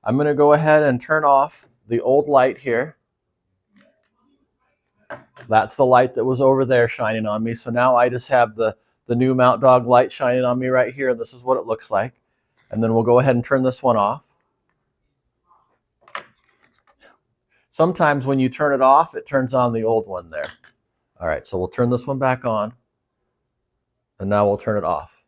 I'm going to go ahead and turn off the old light here. That's the light that was over there shining on me. So now I just have the new Mount Dog light shining on me right here. This is what it looks like. And then we'll go ahead and turn this one off. Sometimes when you turn it off, it turns on the old one there. All right, so we'll turn this one back on. And now we'll turn it off.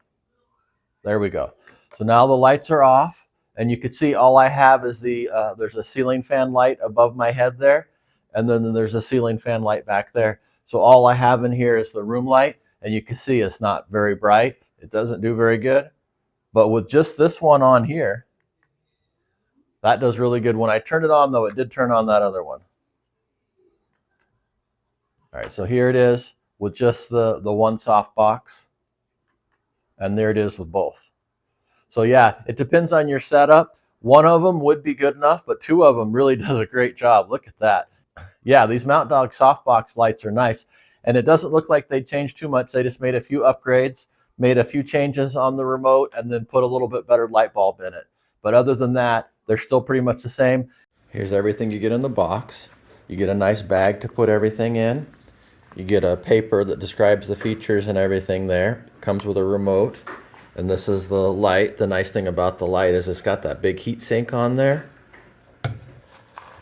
There we go. So now the lights are off. And you can see all I have is there's a ceiling fan light above my head there. And then there's a ceiling fan light back there. So all I have in here is the room light. And you can see it's not very bright. It doesn't do very good. But with just this one on here, that does really good. When I turned it on, though, it did turn on that other one. All right, so here it is with just the one softbox. And there it is with both. So yeah, it depends on your setup. One of them would be good enough, but two of them really does a great job. Look at that. Yeah, these Mount Dog softbox lights are nice. And it doesn't look like they changed too much. They just made a few upgrades, made a few changes on the remote, and then put a little bit better light bulb in it. But other than that, they're still pretty much the same. Here's everything you get in the box. You get a nice bag to put everything in. You get a paper that describes the features and everything there. Comes with a remote. And this is the light. The nice thing about the light is it's got that big heat sink on there.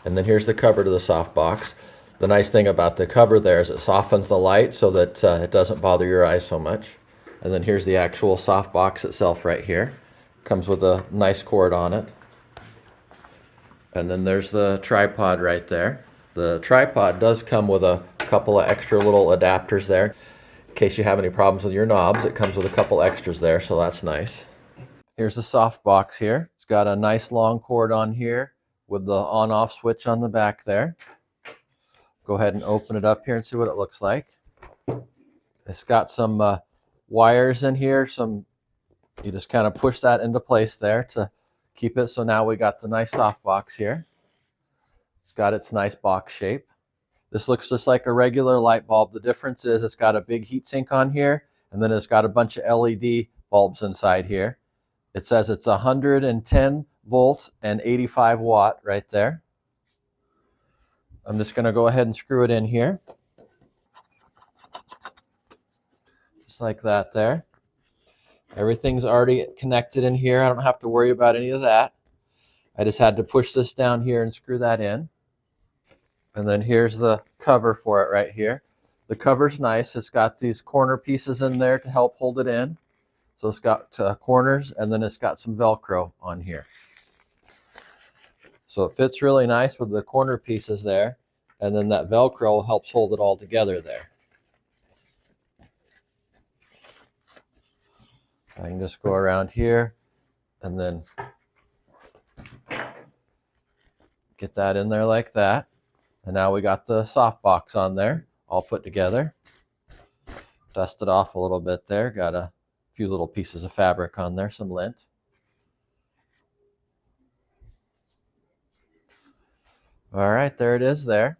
And then here's the cover to the softbox. The nice thing about the cover there is it softens the light so that it doesn't bother your eyes so much. And then here's the actual softbox itself right here. Comes with a nice cord on it. And then there's the tripod right there. The tripod does come with a couple of extra little adapters there. In case you have any problems with your knobs, it comes with a couple extras there, so that's nice. Here's the softbox here. It's got a nice long cord on here with the on-off switch on the back there. Go ahead and open it up here and see what it looks like. It's got some wires in here. You just kind of push that into place there to keep it. So now we got the nice softbox here. It's got its nice box shape. This looks just like a regular light bulb. The difference is it's got a big heat sink on here, and then it's got a bunch of LED bulbs inside here. It says it's 110 volt and 85 watt right there. I'm just going to go ahead and screw it in here. Just like that there. Everything's already connected in here. I don't have to worry about any of that. I just had to push this down here and screw that in. And then here's the cover for it right here. The cover's nice. It's got these corner pieces in there to help hold it in. So it's got corners, and then it's got some Velcro on here. So it fits really nice with the corner pieces there. And then that Velcro helps hold it all together there. I can just go around here and then get that in there like that. And now we got the softbox on there, all put together. Dust it off a little bit there. Got a few little pieces of fabric on there, some lint. All right, there it is there.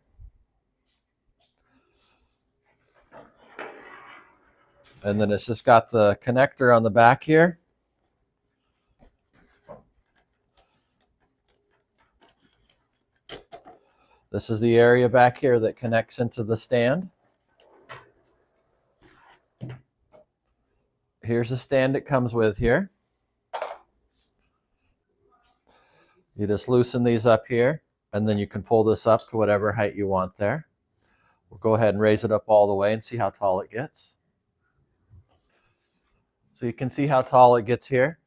And then it's just got the connector on the back here. This is the area back here that connects into the stand. Here's the stand it comes with here. You just loosen these up here, and then you can pull this up to whatever height you want there. We'll go ahead and raise it up all the way and see how tall it gets. So you can see how tall it gets here.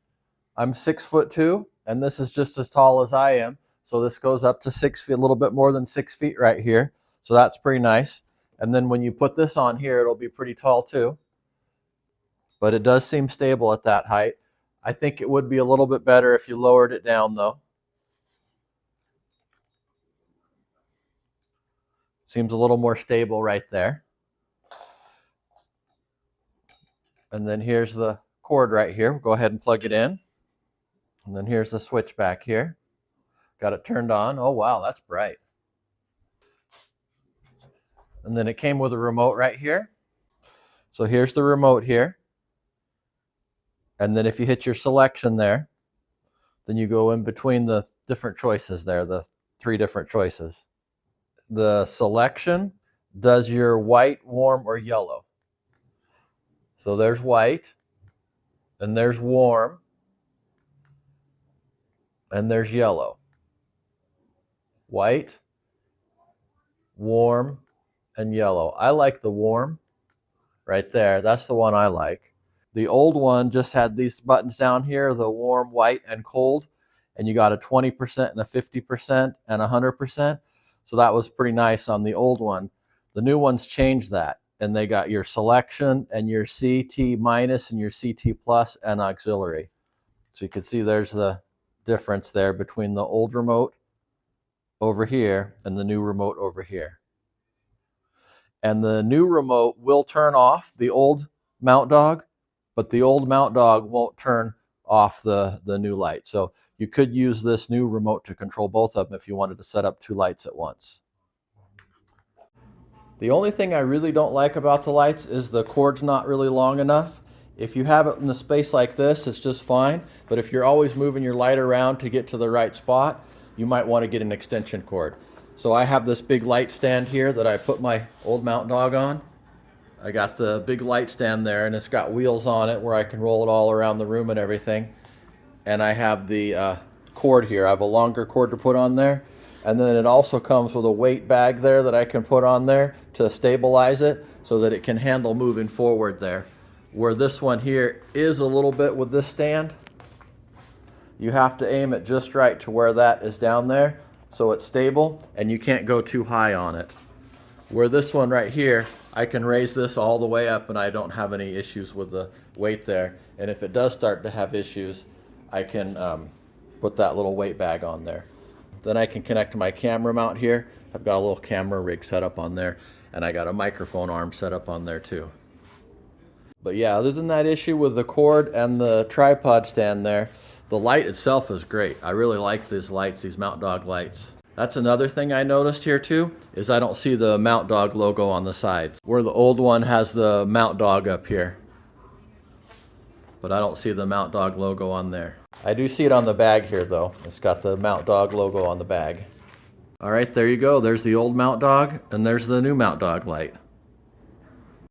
I'm 6'2", and this is just as tall as I am. So this goes up to 6 feet, a little bit more than 6 feet right here. So that's pretty nice. And then when you put this on here, it'll be pretty tall too. But it does seem stable at that height. I think it would be a little bit better if you lowered it down though. Seems a little more stable right there. And then here's the cord right here. We'll go ahead and plug it in. And then here's the switch back here. Got it turned on. Oh, wow, that's bright. And then it came with a remote right here. So here's the remote here. And then if you hit your selection there, then you go in between the different choices there, the 3 different choices. The selection does your white, warm, or yellow. So there's white, and there's warm, and there's yellow. White, warm, and yellow. I like the warm right there. That's the one I like. The old one just had these buttons down here, the warm, white, and cold, and you got a 20% and a 50% and 100%. So that was pretty nice on the old one. The new ones changed that, and they got your selection and your CT minus and your CT plus and auxiliary. So you can see there's the difference there between the old remote over here and the new remote over here. And the new remote will turn off the old mount dog, but the old mount dog won't turn off the new light. So you could use this new remote to control both of them if you wanted to set up 2 lights at once. The only thing I really don't like about the lights is the cord's not really long enough. If you have it in a space like this, it's just fine. But if you're always moving your light around to get to the right spot, you might want to get an extension cord. So I have this big light stand here that I put my old mount dog on. I got the big light stand there, and it's got wheels on it where I can roll it all around the room and everything. And I have the cord here. I have a longer cord to put on there. And then it also comes with a weight bag there that I can put on there to stabilize it so that it can handle moving forward there. Where this one here is a little bit with this stand, you have to aim it just right to where that is down there so it's stable and you can't go too high on it. Where this one right here, I can raise this all the way up and I don't have any issues with the weight there. And if it does start to have issues, I can put that little weight bag on there. Then I can connect to my camera mount here. I've got a little camera rig set up on there, and I got a microphone arm set up on there too. But yeah, other than that issue with the cord and the tripod stand there, the light itself is great. I really like these lights, these Mount Dog lights. That's another thing I noticed here too, is I don't see the Mount Dog logo on the sides, where the old one has the Mount Dog up here. But I don't see the Mount Dog logo on there. I do see it on the bag here though. It's got the Mount Dog logo on the bag. All right, there you go. There's the old Mount Dog and there's the new Mount Dog light.